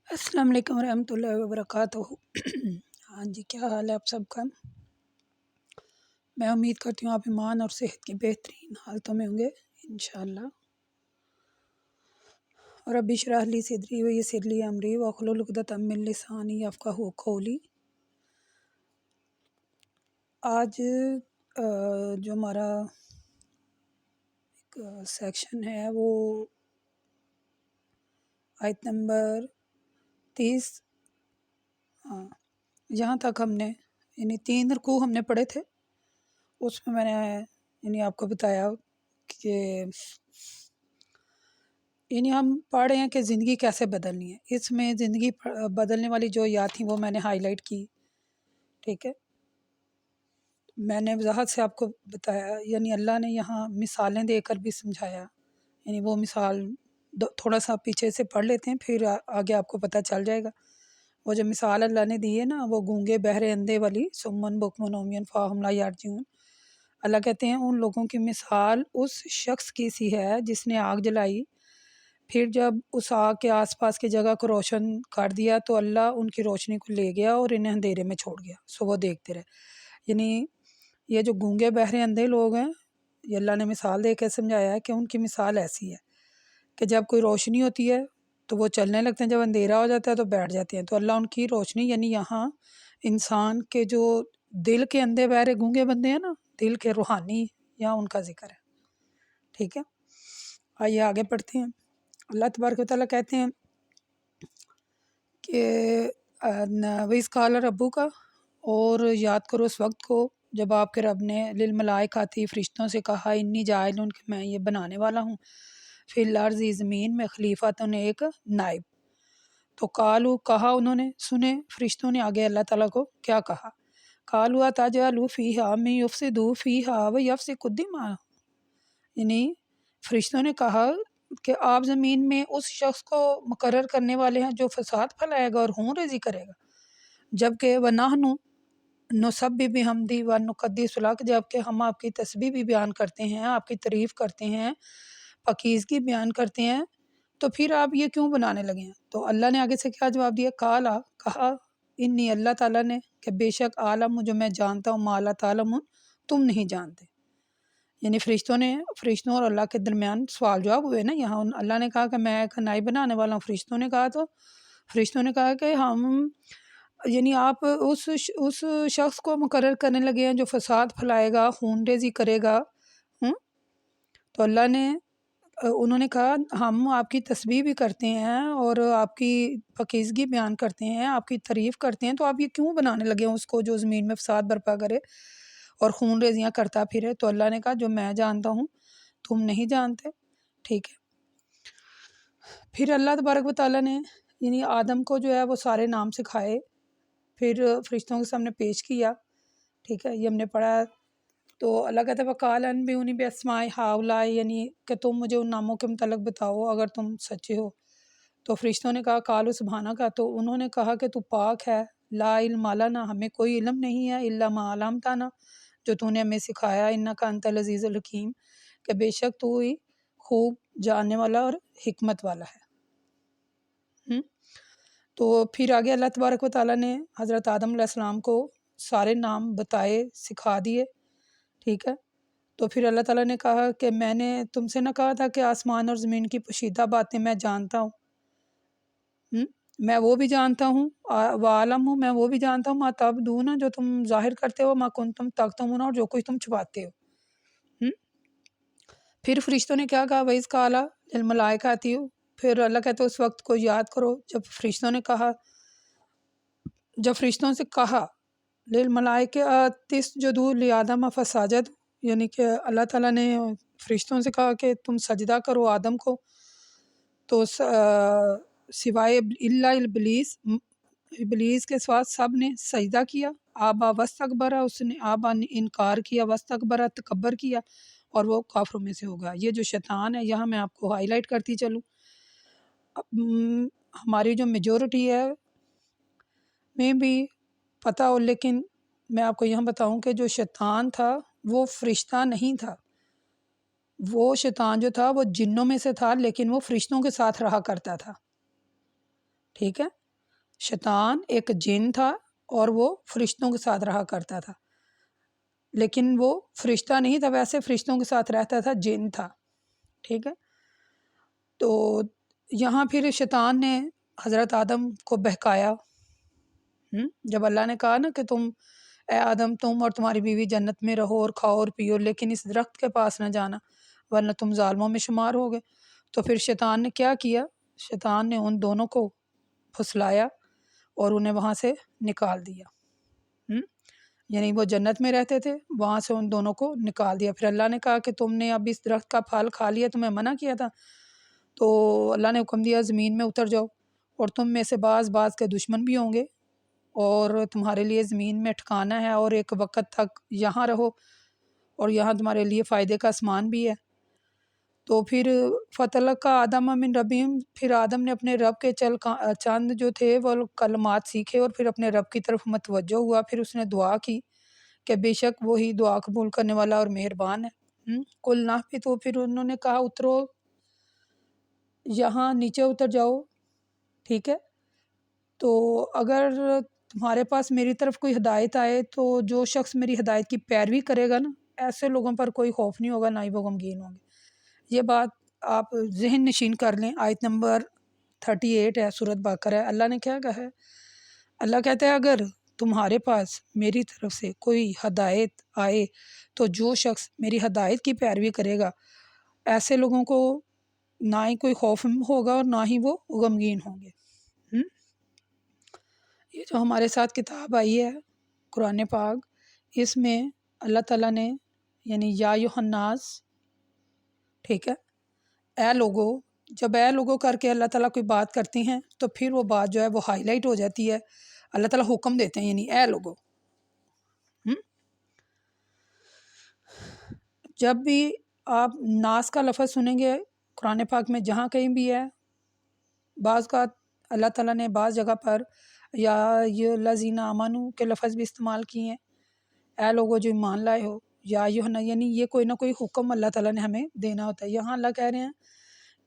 السلام علیکم ورحمۃ اللہ وبرکاتہ۔ ہاں جی، کیا حال ہے آپ سب کا؟ میں امید کرتی ہوں آپ ایمان اور صحت کی بہترین حالتوں میں ہوں گے انشاءاللہ۔ اور رب اشرح لی صدری ویسر لی امری واحلل عقدۃ من لسانی یفقہوا قولی۔ آج جو ہمارا ایک سیکشن ہے وہ آیت نمبر 30، ہاں جہاں تک ہم نے یعنی 3 رکوع ہم نے پڑھے تھے، اس میں نے یعنی آپ کو بتایا کہ یعنی ہم پڑھ رہے ہیں کہ زندگی کیسے بدلنی ہے۔ اس میں زندگی بدلنے والی جو یاد تھیں وہ میں نے ہائی لائٹ کی، ٹھیک ہے۔ میں نے وضاحت سے آپ کو بتایا، یعنی اللہ نے یہاں مثالیں دے کر بھی سمجھایا، یعنی وہ مثال تھوڑا سا پیچھے سے پڑھ لیتے ہیں پھر آگے آپ کو پتہ چل جائے گا۔ وہ جو مثال اللہ نے دی ہے نا، وہ گونگے بہرے اندھے والی، سمن بکمن عمیٌ فاہم لا یرجعون۔ اللہ کہتے ہیں ان لوگوں کی مثال اس شخص کی سی ہے جس نے آگ جلائی، پھر جب اس آگ کے آس پاس کی جگہ کو روشن کر دیا تو اللہ ان کی روشنی کو لے گیا اور انہیں اندھیرے میں چھوڑ گیا، سو وہ دیکھتے رہے۔ یعنی یہ جو گونگے بہرے اندھے لوگ ہیں، یہ اللہ نے مثال دے کے سمجھایا ہے کہ ان کی مثال ایسی ہے کہ جب کوئی روشنی ہوتی ہے تو وہ چلنے لگتے ہیں، جب اندھیرا ہو جاتا ہے تو بیٹھ جاتے ہیں۔ تو اللہ ان کی روشنی، یعنی یہاں انسان کے جو دل کے اندھے بہرے گونگے بندے ہیں نا، دل کے روحانی، یہاں ان کا ذکر ہے، ٹھیک ہے۔ آئیے آگے پڑھتے ہیں۔ اللہ تبارک و تعالیٰ کہتے ہیں کہ وَإِذْ قَالَ رَبُّكَ، اور یاد کرو اس وقت کو جب آپ کے رب نے للملائکۃ، فرشتوں سے کہا، انی جاعل، کہ میں یہ بنانے والا ہوں، فی الارض، زمین میں، خلیفۃ، ایک نائب۔ تو قالوا، کہا انہوں نے، سنے فرشتوں نے آگے اللہ تعالیٰ کو کیا کہا، قالوا اتجعل فیہا من یفسد فیہا ویسفک الدماء، یعنی فرشتوں نے کہا کہ آپ زمین میں اس شخص کو مقرر کرنے والے ہیں جو فساد پھیلائے گا اور خون ریزی کرے گا، جبکہ وَنَحْنُ نُسَبِّحُ بِحَمْدِهِ وَنُقَدِّسُ لَكَ، جبکہ ہم آپ کی تسبیح بھی بیان کرتے ہیں، آپ کی تعریف کرتے ہیں، پاکیزگی بیان کرتے ہیں، تو پھر آپ یہ کیوں بنانے لگے ہیں؟ تو اللہ نے آگے سے کیا جواب دیا، قالا، کہا، انی، اللہ تعالیٰ نے، کہ بے شک عالم، جو میں جانتا ہوں، ما لا تعلمون، تم نہیں جانتے۔ یعنی فرشتوں اور اللہ کے درمیان سوال جواب ہوئے نا۔ یہاں اللہ نے کہا کہ میں ایک نائب بنانے والا ہوں، فرشتوں نے کہا، تو فرشتوں نے کہا کہ ہم، یعنی آپ اس شخص کو مقرر کرنے لگے ہیں جو فساد پھیلائے گا، خون ریزی کرے گا۔ تو اللہ نے، انہوں نے کہا ہم آپ کی تسبیح بھی کرتے ہیں اور آپ کی پاکیزگی بیان کرتے ہیں، آپ کی تعریف کرتے ہیں، تو آپ یہ کیوں بنانے لگے ہیں اس کو جو زمین میں فساد برپا کرے اور خون ریزیاں کرتا پھرے؟ تو اللہ نے کہا جو میں جانتا ہوں تم نہیں جانتے، ٹھیک ہے۔ پھر اللہ تبارک و تعالیٰ نے یعنی آدم کو جو ہے وہ سارے نام سکھائے، پھر فرشتوں کے سامنے پیش کیا، ٹھیک ہے، یہ ہم نے پڑھا۔ تو اللہ کہتا ہے وَقَالَ أَنبِئُونِي بِأَسْمَاءِ هَؤُلَاءِ، یعنی کہ تم مجھے ان ناموں کے متعلق بتاؤ اگر تم سچے ہو۔ تو فرشتوں نے کہا قالوا سبحانک، تو انہوں نے کہا کہ تو پاک ہے، لا علم لنا، ہمیں کوئی علم نہیں ہے، الا ما علمتنا، جو تو نے ہمیں سکھایا، انک انت العزیز الحکیم، کہ بے شک تو ہی خوب جاننے والا اور حکمت والا ہے۔ تو پھر آگے اللہ تبارک و تعالیٰ نے حضرت آدم علیہ السلام کو سارے نام بتائے، سکھا دیے، ٹھیک ہے۔ تو پھر اللہ تعالیٰ نے کہا کہ میں نے تم سے نہ کہا تھا کہ آسمان اور زمین کی پوشیدہ باتیں میں جانتا ہوں، میں وہ بھی جانتا ہوں، وعالم ہوں، میں وہ بھی جانتا ہوں، ما تبدون، جو تم ظاہر کرتے ہو، ما کنتم تکتمون، اور جو کچھ تم چھپاتے ہو۔ پھر فرشتوں نے کیا کہا، وَإِذْ قَالَ لِلْمَلَائِكَةِ، پھر اللہ کہتے اس وقت کو یاد کرو جب فرشتوں نے کہا، جب فرشتوں سے کہا لِلْمَلَائِكَةِ اسْجُدُوا لِآدَمَ فَسَجَدُوا، یعنی کہ اللہ تعالیٰ نے فرشتوں سے کہا کہ تم سجدہ کرو آدم کو، تو سوائے ابلیس کے سوا سب نے سجدہ کیا، آبا واستکبر، اس نے آبا نے انکار کیا، واستکبر تکبر کیا، اور وہ کافروں میں سے ہوگا۔ یہ جو شیطان ہے، یہاں میں آپ کو ہائی لائٹ کرتی چلوں، ہماری جو میجورٹی ہے میں بھی پتہ ہو، لیکن میں آپ کو یہاں بتاؤں کہ جو شیطان تھا وہ فرشتہ نہیں تھا، وہ شیطان جو تھا وہ جنوں میں سے تھا، لیکن وہ فرشتوں کے ساتھ رہا کرتا تھا، ٹھیک ہے، شیطان ایک جن تھا اور وہ فرشتوں کے ساتھ رہا کرتا تھا، لیکن وہ فرشتہ نہیں تھا، ویسے فرشتوں کے ساتھ رہتا تھا، جن تھا، ٹھیک ہے۔ تو یہاں پھر شیطان نے حضرت آدم کو بہکایا، جب اللہ نے کہا نا کہ تم اے آدم تم اور تمہاری بیوی جنت میں رہو اور کھاؤ اور پیو، لیکن اس درخت کے پاس نہ جانا ورنہ تم ظالموں میں شمار ہوگے۔ تو پھر شیطان نے کیا کیا؟ شیطان نے ان دونوں کو پھسلایا اور انہیں وہاں سے نکال دیا، یعنی وہ جنت میں رہتے تھے، وہاں سے ان دونوں کو نکال دیا۔ پھر اللہ نے کہا کہ تم نے اب اس درخت کا پھل کھا لیا، تمہیں منع کیا تھا، تو اللہ نے حکم دیا زمین میں اتر جاؤ، اور تم میں سے بعض کے دشمن بھی ہوں گے، اور تمہارے لیے زمین میں ٹھکانا ہے، اور ایک وقت تک یہاں رہو، اور یہاں تمہارے لیے فائدے کا آسمان بھی ہے۔ تو پھر فَتَلَقَّىٰ آدَمَ مِن رَبِّهِ، پھر آدم نے اپنے رب کے چند جو تھے وہ کلمات سیکھے اور پھر اپنے رب کی طرف متوجہ ہوا۔ پھر اس نے دعا کی کہ بے شک وہی دعا قبول کرنے والا اور مہربان ہے۔ قُلْنَا اهْبِطُوا، پھر انہوں نے کہا اترو، یہاں نیچے اتر جاؤ، ٹھیک ہے۔ تو اگر تمہارے پاس میری طرف کوئی ہدایت آئے تو جو شخص میری ہدایت کی پیروی کرے گا نا، ایسے لوگوں پر کوئی خوف نہیں ہوگا، نہ ہی وہ غمگین ہوں گے۔ یہ بات آپ ذہن نشین کر لیں، آیت نمبر 38 ہے سورۃ بقرہ ہے۔ اللہ نے کیا کہا ہے؟ اللہ کہتا ہے اگر تمہارے پاس میری طرف سے کوئی ہدایت آئے تو جو شخص میری ہدایت کی پیروی کرے گا، ایسے لوگوں کو نہ ہی کوئی خوف ہوگا اور نہ ہی وہ غمگین ہوں گے۔ یہ جو ہمارے ساتھ کتاب آئی ہے قرآن پاک، اس میں اللہ تعالیٰ نے یعنی یا ایھا الناس، ٹھیک ہے، اے لوگو، جب اے لوگو کر کے اللہ تعالیٰ کوئی بات کرتے ہیں تو پھر وہ بات جو ہے وہ ہائی لائٹ ہو جاتی ہے، اللہ تعالیٰ حکم دیتے ہیں، یعنی اے لوگو۔ جب بھی آپ ناس کا لفظ سنیں گے قرآن پاک میں جہاں کہیں بھی ہے، بعض کا اللہ تعالیٰ نے بعض جگہ پر یا یہ الذین آمنو کے لفظ بھی استعمال کیے ہیں، اے لوگو جو ایمان لائے ہو، یا یعنی یہ کوئی نہ کوئی حکم اللہ تعالیٰ نے ہمیں دینا ہوتا ہے۔ یہاں اللہ کہہ رہے ہیں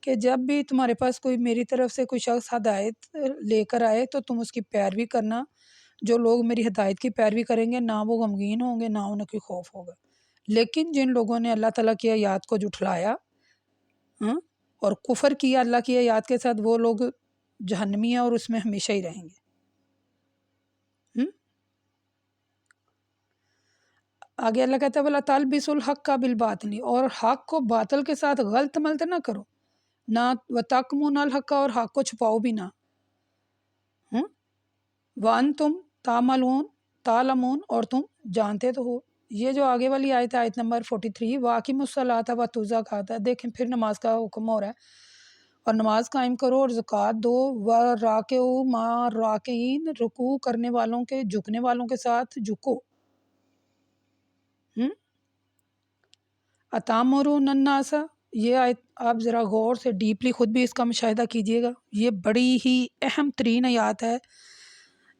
کہ جب بھی تمہارے پاس کوئی میری طرف سے کوئی شخص ہدایت لے کر آئے تو تم اس کی پیروی کرنا۔ جو لوگ میری ہدایت کی پیروی کریں گے نہ وہ غمگین ہوں گے، نہ انہیں کوئی خوف ہوگا۔ لیکن جن لوگوں نے اللہ تعالیٰ کی آیات کو جھٹلایا اور کفر کیا اللہ کی آیات کے ساتھ، وہ لوگ جہنمی ہیں اور اس میں ہمیشہ ہی رہیں گے۔ آگے اللہ کہتا ہے وَلَا تَلْبِسُوا الْحَقَّ بِالْبَاطِلِ، اور حق کو باطل کے ساتھ غلط ملت نہ کرو، نہ وَتَكْتُمُونَ الْحَقَّ، اور حق کو چھپاؤ بھی نہ، وَأَنْتُمْ تعلمون، اور تم جانتے تو ہو۔ یہ جو آگے والی آیت ہے، آیت نمبر 43، وَأَقِیمُوا الصَّلَاةَ وَآتُوا الزَّکَاةَ، دیکھیں پھر نماز کا حکم ہو رہا ہے، اور نماز قائم کرو اور زکوٰۃ دو، وَرَاکِعُوا مَعَ الرَّاکِعِینَ، رکوع کرنے والوں کے، جھکنے والوں کے ساتھ جھکو۔ اَتَأْمُرُونَ النَّاسَ، یہ آیت آپ ذرا غور سے ڈیپلی خود بھی اس کا مشاہدہ کیجئے گا، یہ بڑی ہی اہم ترین آیات ہے۔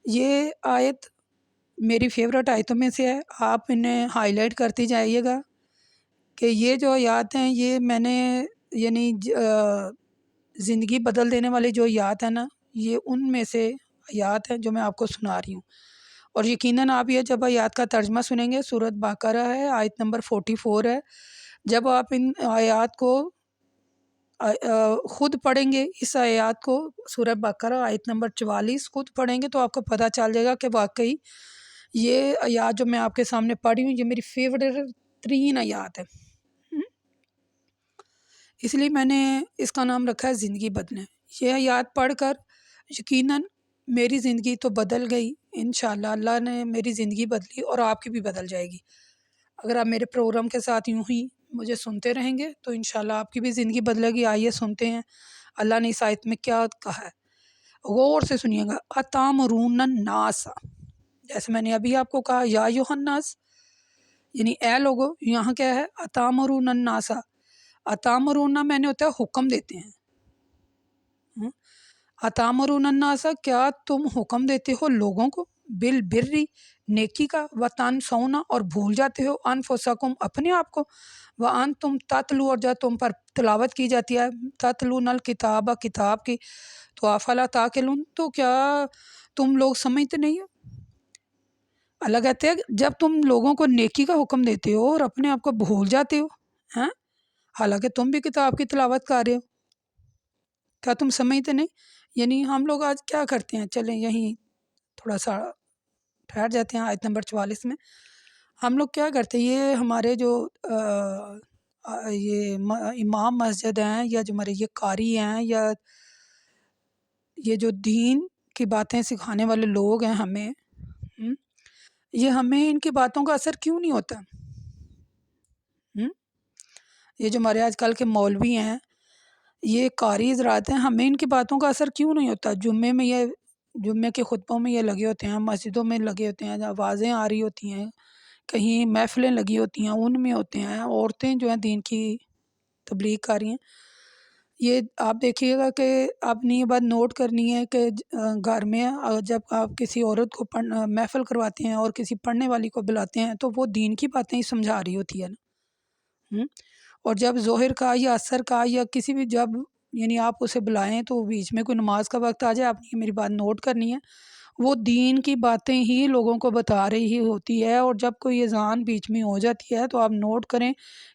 یہ آیت میری فیورٹ آیتوں میں سے ہے، آپ انہیں ہائی لائٹ کرتی جائیے گا کہ یہ جو آیات ہیں یہ میں نے یعنی زندگی بدل دینے والی جو آیات ہیں نا، یہ ان میں سے آیات ہیں جو میں آپ کو سنا رہی ہوں۔ اور یقیناً آپ یہ جب آیات کا ترجمہ سنیں گے، سورۃ بقرہ ہے، آیت نمبر 44 ہے، جب آپ ان آیات کو خود پڑھیں گے، اس آیات کو سورۃ بقرہ آیت نمبر 44 خود پڑھیں گے تو آپ کو پتہ چل جائے گا کہ واقعی یہ آیات جو میں آپ کے سامنے پڑھی ہوں یہ میری فیورٹ ترین آیات ہے۔ اس لیے میں نے اس کا نام رکھا ہے زندگی بدلیں۔ یہ آیات پڑھ کر یقیناً میری زندگی تو بدل گئی، انشاءاللہ اللہ نے میری زندگی بدلی اور آپ کی بھی بدل جائے گی۔ اگر آپ میرے پروگرام کے ساتھ یوں ہی مجھے سنتے رہیں گے تو انشاءاللہ آپ کی بھی زندگی بدلے گی۔ آئیے سنتے ہیں اللہ نے اس آیت میں کیا کہا ہے، غور سے سنیے گا۔ اَتَأْمُرُونَ النَّاسَ، جیسے میں نے ابھی آپ کو کہا یا ایھا الناس، یعنی اے لوگو، یہاں کیا ہے اَتَأْمُرُونَ النَّاسَ، اَتَأْمُرُونَ میں نے ہوتا ہے حکم دیتے ہیں، اَتَأْمُرُونَ النَّاسَ، کیا تم حکم دیتے ہو لوگوں کو، بالبری نیکی کا، وتنسونا اور بھول جاتے ہو انفسکم اپنے آپ کو، وانتم تتلو اور جب تم پر تلاوت کی جاتی ہے، تتلون الکتاب کتاب کی، تو افلا تاکلون تو کیا تم لوگ سمجھتے نہیں ہو؟ اللہ کہتے ہیں جب تم لوگوں کو نیکی کا حکم دیتے ہو اور اپنے آپ کو بھول جاتے ہو، ہیں حالانکہ تم بھی کتاب کی تلاوت کر رہے ہو، کیا تم سمجھتے نہیں؟ یعنی ہم لوگ آج کیا کرتے ہیں، چلیں یہیں تھوڑا سا ٹھہر جاتے ہیں آیت نمبر 44 میں۔ ہم لوگ کیا کرتے ہیں، یہ ہمارے جو یہ امام مسجد ہیں یا جو ہمارے یہ قاری ہیں یا یہ جو دین کی باتیں سکھانے والے لوگ ہیں ہمیں، یہ ہمیں ان کی باتوں کا اثر کیوں نہیں ہوتا؟ یہ جو ہمارے آج کل کے مولوی ہیں، یہ قاری حضرات ہیں، ہمیں ان کی باتوں کا اثر کیوں نہیں ہوتا؟ جمعے کے خطبوں میں یہ لگے ہوتے ہیں، مسجدوں میں لگے ہوتے ہیں، آوازیں آ رہی ہوتی ہیں، کہیں محفلیں لگی ہوتی ہیں، ان میں ہوتے ہیں، عورتیں جو ہیں دین کی تبلیغ کر رہی ہیں۔ یہ آپ دیکھیے گا کہ آپ نے یہ بات نوٹ کرنی ہے کہ گھر میں جب آپ کسی عورت کو محفل کرواتے ہیں اور کسی پڑھنے والی کو بلاتے ہیں تو وہ دین کی باتیں ہی سمجھا رہی ہوتی ہے نا۔ اور جب ظہر کا یا عصر کا یا کسی بھی جب یعنی آپ اسے بلائیں تو بیچ میں کوئی نماز کا وقت آ جائے، آپ نے میری بات نوٹ کرنی ہے، وہ دین کی باتیں ہی لوگوں کو بتا رہی ہی ہوتی ہے۔ اور جب کوئی اذان بیچ میں ہو جاتی ہے تو آپ نوٹ کریں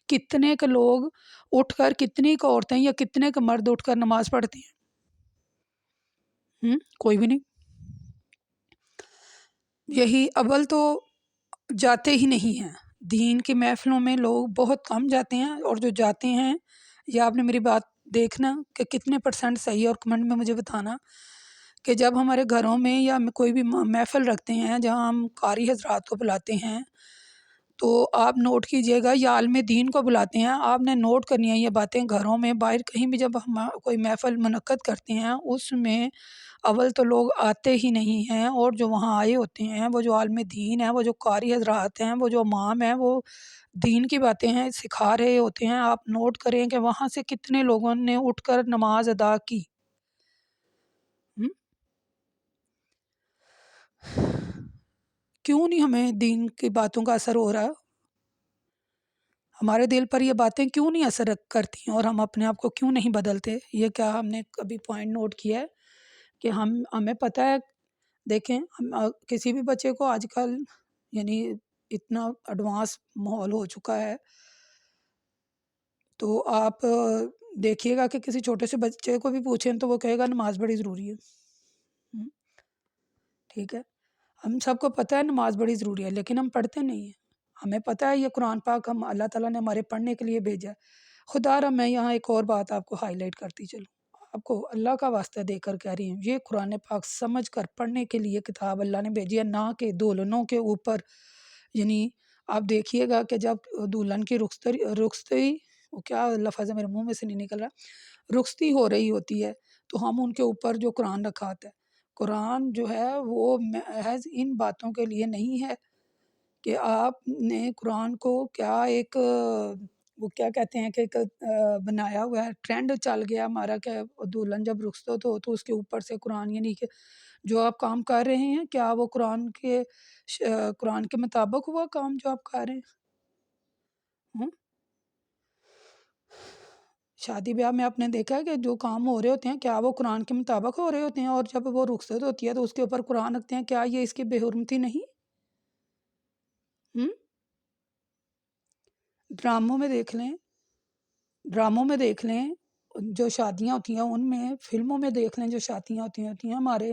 کتنے کے لوگ اٹھ کر، کتنی کو عورتیں یا کتنے کے مرد اٹھ کر نماز پڑھتے ہیں؟ کوئی بھی نہیں۔ یہی اول تو جاتے ہی نہیں ہیں دین کی محفلوں میں، لوگ بہت کم جاتے ہیں، اور جو جاتے ہیں یہ آپ نے میری بات دیکھنا کہ کتنے % صحیح ہے، اور کمنٹ میں مجھے بتانا کہ جب ہمارے گھروں میں یا کوئی بھی محفل رکھتے ہیں جہاں ہم قاری حضرات کو بلاتے ہیں تو آپ نوٹ کیجئے گا، یا عالم دین کو بلاتے ہیں، آپ نے نوٹ کرنی ہے یہ باتیں، گھروں میں باہر کہیں بھی جب ہم کوئی محفل منعقد کرتے ہیں اس میں اول تو لوگ آتے ہی نہیں ہیں، اور جو وہاں آئے ہوتے ہیں وہ جو عالم دین ہیں، وہ جو قاری حضرات ہیں، وہ جو امام ہیں، وہ دین کی باتیں ہیں سکھا رہے ہوتے ہیں۔ آپ نوٹ کریں کہ وہاں سے کتنے لوگوں نے اٹھ کر نماز ادا کی۔ کیوں نہیں ہمیں دین کی باتوں کا اثر ہو رہا؟ ہمارے دل پر یہ باتیں کیوں نہیں اثر کرتی ہیں، اور ہم اپنے آپ کو کیوں نہیں بدلتے؟ یہ کیا ہم نے کبھی پوائنٹ نوٹ کیا ہے کہ ہمیں پتہ ہے؟ دیکھیں کسی بھی بچے کو آج کل یعنی اتنا ایڈوانس ماحول ہو چکا ہے، تو آپ دیکھیے گا کہ کسی چھوٹے سے بچے کو بھی پوچھیں تو وہ کہے گا نماز بڑی ضروری ہے۔ ٹھیک ہے، ہم سب کو پتہ ہے نماز بڑی ضروری ہے، لیکن ہم پڑھتے نہیں ہیں۔ ہمیں پتہ ہے یہ قرآن پاک ہم اللہ تعالیٰ نے ہمارے پڑھنے کے لیے بھیجا ہے۔ خدا را میں یہاں ایک اور بات آپ کو ہائی لائٹ کرتی چلوں، آپ کو اللہ کا واسطہ دے کر کہہ رہی ہوں، یہ قرآن پاک سمجھ کر پڑھنے کے لیے کتاب اللہ نے بھیجی ہے، نہ کہ دولنوں کے اوپر۔ یعنی آپ دیکھیے گا کہ جب دلہن کی رخصتی وہ کیا لفظ ہے میرے منہ میں سے نہیں نکل رہا، رخصتی ہو رہی ہوتی ہے تو ہم ان کے اوپر جو قرآن رکھا ہوتا ہے، قرآن جو ہے وہ محض ان باتوں کے لیے نہیں ہے کہ آپ نے قرآن کو کیا ایک وہ کیا کہتے ہیں کہ ایک بنایا ہوا ہے، ٹرینڈ چل گیا ہمارا کہ دلہن جب رخصت ہو تو اس کے اوپر سے قرآن، یعنی کہ جو آپ کام کر رہے ہیں کیا وہ قرآن کے مطابق ہوا کام جو آپ کر رہے ہیں؟ شادی بیاہ میں آپ نے دیکھا ہے کہ جو کام ہو رہے ہوتے ہیں کیا وہ قرآن کے مطابق ہو رہے ہوتے ہیں؟ اور جب وہ رخصت ہوتی ہے تو اس کے اوپر قرآن رکھتے ہیں، کیا یہ اس کی بے حرمتی نہیں؟ ڈراموں میں دیکھ لیں جو شادیاں ہوتی ہیں، ان میں فلموں میں دیکھ لیں جو شادیاں ہوتی ہیں ہمارے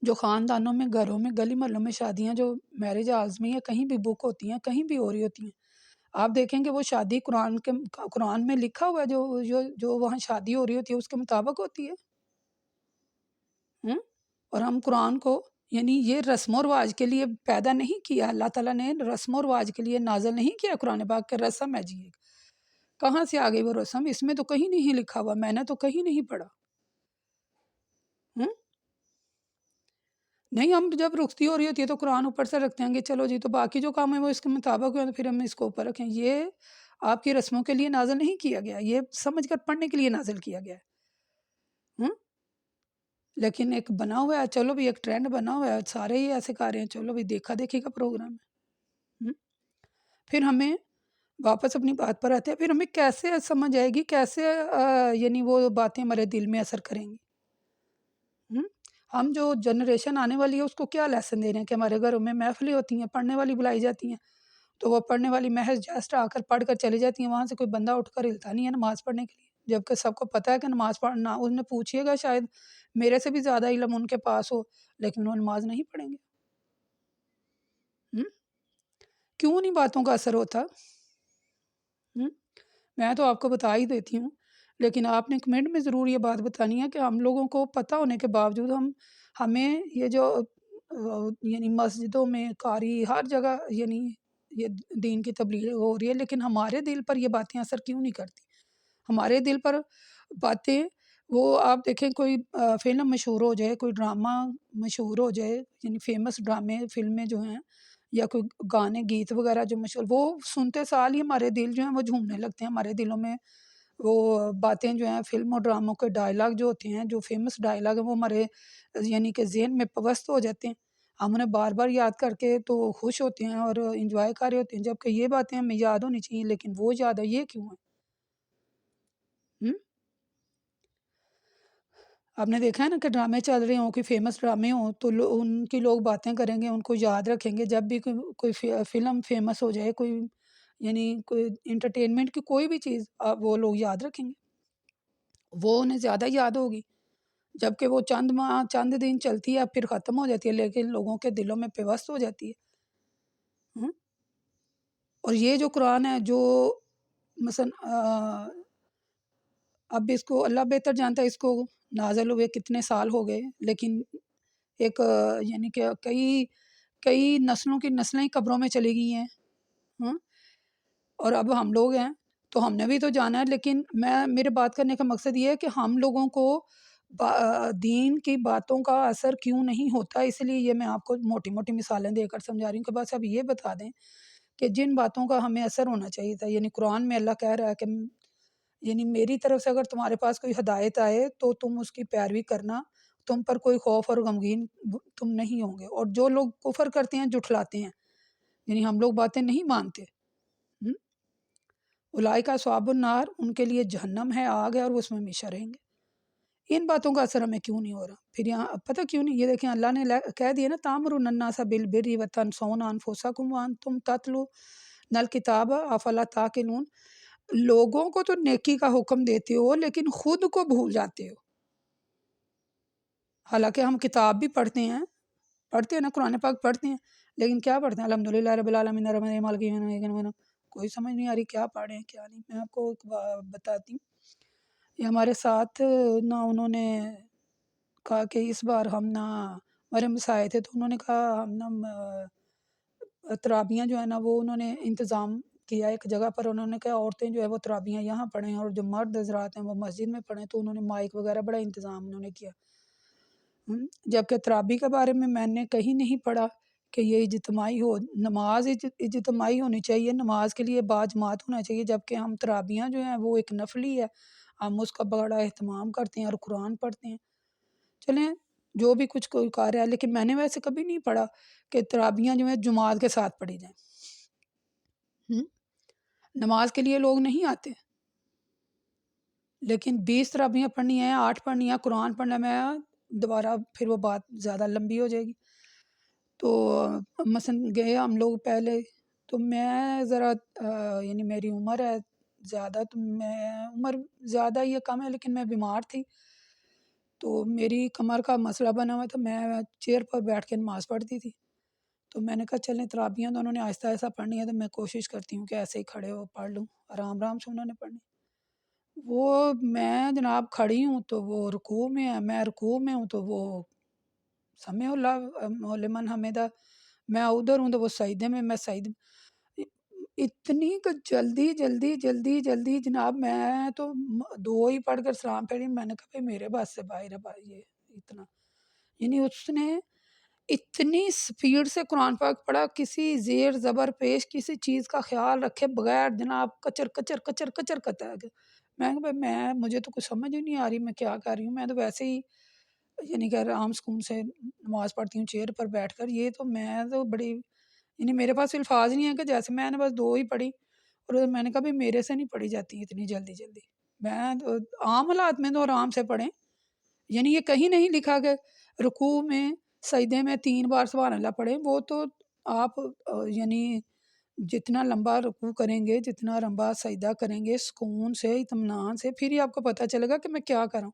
جو خاندانوں میں، گھروں میں، گلی محلوں میں شادیاں جو میرج ہالز میں یا کہیں بھی بک ہوتی ہیں، کہیں بھی ہو رہی ہوتی ہیں، آپ دیکھیں کہ وہ شادی قرآن میں لکھا ہوا ہے جو وہاں شادی ہو رہی ہوتی ہے اس کے مطابق ہوتی ہے۔ اور ہم قرآن کو یعنی یہ رسم و رواج کے لیے پیدا نہیں کیا، اللہ تعالیٰ نے رسم و رواج کے لیے نازل نہیں کیا قرآن پاک کہ رسم ہے جی، کہاں سے آ گئی وہ رسم؟ اس میں تو کہیں نہیں لکھا ہوا، میں نے تو کہیں نہیں پڑھا۔ نہیں، ہم جب رخصتی ہو رہی ہوتی ہے تو قرآن اوپر سے رکھتے ہیں کہ چلو جی تو باقی جو کام ہے وہ اس کے مطابق ہے تو پھر ہم اس کو اوپر رکھیں۔ یہ آپ کی رسموں کے لیے نازل نہیں کیا گیا، یہ سمجھ کر پڑھنے کے لیے نازل کیا گیا ہے۔ لیکن ایک بنا ہوا ہے، چلو بھی ایک ٹرینڈ بنا ہوا ہے، سارے ہی ایسے کر رہے ہیں، چلو بھی دیکھا دیکھی کا پروگرام ہے۔ پھر ہمیں واپس اپنی بات پر آتے ہیں، پھر ہمیں کیسے سمجھ آئے گی، کیسے یعنی وہ باتیں ہمارے دل میں اثر کریں گی۔ ہم جو جنریشن آنے والی ہے اس کو کیا لیسن دے رہے ہیں کہ ہمارے گھروں میں محفلیں ہوتی ہیں، پڑھنے والی بلائی جاتی ہیں، تو وہ پڑھنے والی محض جسٹ آ کر پڑھ کر چلی جاتی ہیں، وہاں سے کوئی بندہ اٹھ کر ہلتا نہیں ہے نماز پڑھنے کے لیے، جبکہ سب کو پتہ ہے کہ نماز پڑھنا، انہیں پوچھیے گا شاید میرے سے بھی زیادہ علم ان کے پاس ہو، لیکن وہ نماز نہیں پڑھیں گے۔ کیوں نہیں باتوں کا اثر ہوتا؟ میں تو آپ کو بتا ہی دیتی ہوں، لیکن آپ نے کمنٹ میں ضرور یہ بات بتانی ہے کہ ہم لوگوں کو پتہ ہونے کے باوجود ہمیں یہ جو یعنی مسجدوں میں قاری ہر جگہ یعنی یہ دین کی تبلیغ ہو رہی ہے، لیکن ہمارے دل پر یہ باتیں اثر کیوں نہیں کرتی؟ ہمارے دل پر باتیں، وہ آپ دیکھیں کوئی فلم مشہور ہو جائے، کوئی ڈرامہ مشہور ہو جائے، یعنی فیمس ڈرامے فلمیں جو ہیں، یا کوئی گانے گیت وغیرہ جو مشہور، وہ سنتے سال ہی ہمارے دل جو ہیں وہ جھومنے لگتے ہیں، ہمارے دلوں میں وہ باتیں جو ہیں، فلم اور ڈراموں کے ڈائلاگ جو ہوتے ہیں، جو فیمس ڈائلاگ ہیں، وہ ہمارے یعنی کہ ذہن میں پوست ہو جاتے ہیں، ہم انہیں بار بار یاد کر کے تو خوش ہوتے ہیں اور انجوائے کر رہے ہوتے ہیں، جبکہ یہ باتیں ہمیں یاد ہونی چاہیے، لیکن وہ یاد ہے، یہ کیوں ہے؟ آپ نے دیکھا ہے نا کہ ڈرامے چل رہے ہوں، کوئی فیمس ڈرامے ہوں، تو ان کی لوگ باتیں کریں گے، ان کو یاد رکھیں گے، جب بھی کوئی فلم فیمس ہو جائے، کوئی یعنی کوئی انٹرٹینمنٹ کی کوئی بھی چیز وہ لوگ یاد رکھیں گے، وہ انہیں زیادہ یاد ہوگی، جبکہ وہ چند ماہ چند دن چلتی ہے پھر ختم ہو جاتی ہے، لیکن لوگوں کے دلوں میں پیوست ہو جاتی ہے۔ اور یہ جو قرآن ہے، جو مثلا اب اس کو اللہ بہتر جانتا ہے، اس کو نازل ہوئے کتنے سال ہو گئے، لیکن ایک یعنی کہ کئی نسلوں کی نسلیں قبروں میں چلی گئی ہیں، اور اب ہم لوگ ہیں تو ہم نے بھی تو جانا ہے، لیکن میرے بات کرنے کا مقصد یہ ہے کہ ہم لوگوں کو دین کی باتوں کا اثر کیوں نہیں ہوتا، اس لیے یہ میں آپ کو موٹی موٹی مثالیں دے کر سمجھا رہی ہوں کہ بس اب یہ بتا دیں کہ جن باتوں کا ہمیں اثر ہونا چاہیے تھا، یعنی قرآن میں اللہ کہہ رہا ہے کہ یعنی میری طرف سے اگر تمہارے پاس کوئی ہدایت آئے تو تم اس کی پیروی کرنا، تم پر کوئی خوف اور غمگین تم نہیں ہوں گے، اور جو لوگ کفر کرتے ہیں، جھٹلاتے ہیں، یعنی ہم لوگ باتیں نہیں مانتے، اولئک اصحاب النار، ان کے لیے جہنم ہے، آگ ہے، اور وہ اس میں ہمیشہ رہیں گے۔ ان باتوں کا اثر ہمیں کیوں نہیں ہو رہا؟ پھر یہاں پتہ کیوں نہیں؟ یہ دیکھیں اللہ نے کہہ دیا نا، تَأْمُرُونَ النَّاسَ بِالْبِرِّ وَتَنْسَوْنَ أَنفُسَكُمْ وَأَنْتُمْ تَتْلُونَ الْكِتَابَ أَفَلَا تَعْقِلُونَ۔ لوگوں کو تو نیکی کا حکم دیتے ہو، لیکن خود کو بھول جاتے ہو، حالانکہ ہم کتاب بھی پڑھتے ہیں نا، قرآن پاک پڑھتے ہیں، لیکن کیا پڑھتے ہیں؟ الحمدللہ رب العالمین الرحمن الرحیم مالک یوم الدین، کوئی سمجھ نہیں آ رہی کیا پڑھ رہے ہیں کیا نہیں۔ میں آپ کو ایک بتاتی ہوں، یہ ہمارے ساتھ نہ انہوں نے کہا کہ اس بار ہم نہ ہمارے مسائے تھے، تو انہوں نے کہا ہم نہ ترابیاں جو ہے نا، وہ انہوں نے انتظام کیا ایک جگہ پر، انہوں نے کہا عورتیں جو ہے وہ ترابیاں یہاں پڑھیں اور جو مرد حضرات ہیں وہ مسجد میں پڑھیں، تو انہوں نے مائک وغیرہ بڑا انتظام انہوں نے کیا، جبکہ ترابی کے بارے میں نے کہیں نہیں پڑھا کہ یہ اجتماعی ہو، نماز اجتماعی ہونی چاہیے، نماز کے لیے باجماعت ہونا چاہیے، جبکہ ہم ترابیاں جو ہیں وہ ایک نفلی ہے، ہم اس کا بڑا اہتمام کرتے ہیں اور قرآن پڑھتے ہیں۔ چلیں جو بھی کچھ کوئی کار ہے، لیکن میں نے ویسے کبھی نہیں پڑھا کہ ترابیاں جو ہیں جماعت کے ساتھ پڑھی جائیں، نماز کے لیے لوگ نہیں آتے، لیکن 20 ترابیاں پڑھنی ہیں، 8 پڑھنی ہیں، قرآن پڑھنا، میں دوبارہ پھر وہ بات زیادہ لمبی ہو جائے گی۔ تو مثلا گئے ہم لوگ پہلے، تو میں ذرا یعنی میری عمر ہے زیادہ، تو میں عمر زیادہ یا کم ہے، لیکن میں بیمار تھی، تو میری کمر کا مسئلہ بنا ہوا تھا، میں چیئر پر بیٹھ کے نماز پڑھتی تھی، تو میں نے کہا چلیں ترابیاں تو انہوں نے آہستہ آہستہ پڑھنی ہے، تو میں کوشش کرتی ہوں کہ ایسے ہی کھڑے ہو پڑھ لوں، آرام آرام سے انہوں نے پڑھنی۔ وہ میں جناب کھڑی ہوں تو وہ رکوع میں ہے، میں رکوع میں ہوں تو وہ سمع اللہ لمن حمدہ، میں ادھر ہوں تو وہ سجدے میں سجدے، اتنی کہ جلدی جلدی جلدی جلدی جناب، میں تو 2 ہی پڑھ کر سلام پھیری، میں نے کہا بھائی میرے بس سے باہر ہے بھائی، یہ اتنا، یعنی اس نے اتنی سپیڈ سے قرآن پاک پڑھا، کسی زیر زبر پیش کسی چیز کا خیال رکھے بغیر، جناب کچر کچر کچر کچر کرتا ہے۔ میں کہا بھائی مجھے تو کچھ سمجھ ہی نہیں آ رہی میں کیا کر رہی ہوں، میں تو ویسے ہی یعنی کہ آرام سکون سے نماز پڑھتی ہوں چیئر پر بیٹھ کر، یہ تو میں تو بڑی، یعنی میرے پاس الفاظ نہیں ہیں کہ جیسے میں نے بس 2 ہی پڑھی اور میں نے کہا بھی میرے سے نہیں پڑھی جاتی اتنی جلدی جلدی، میں عام حالات میں تو آرام سے پڑھیں، یعنی یہ کہیں نہیں لکھا کہ رکوع میں سجدے میں 3 بار سبحان اللہ پڑھیں، وہ تو آپ یعنی جتنا لمبا رکوع کریں گے، جتنا لمبا سجدہ کریں گے سکون سے اطمینان سے، پھر ہی آپ کو پتہ چلے گا کہ میں کیا کروں۔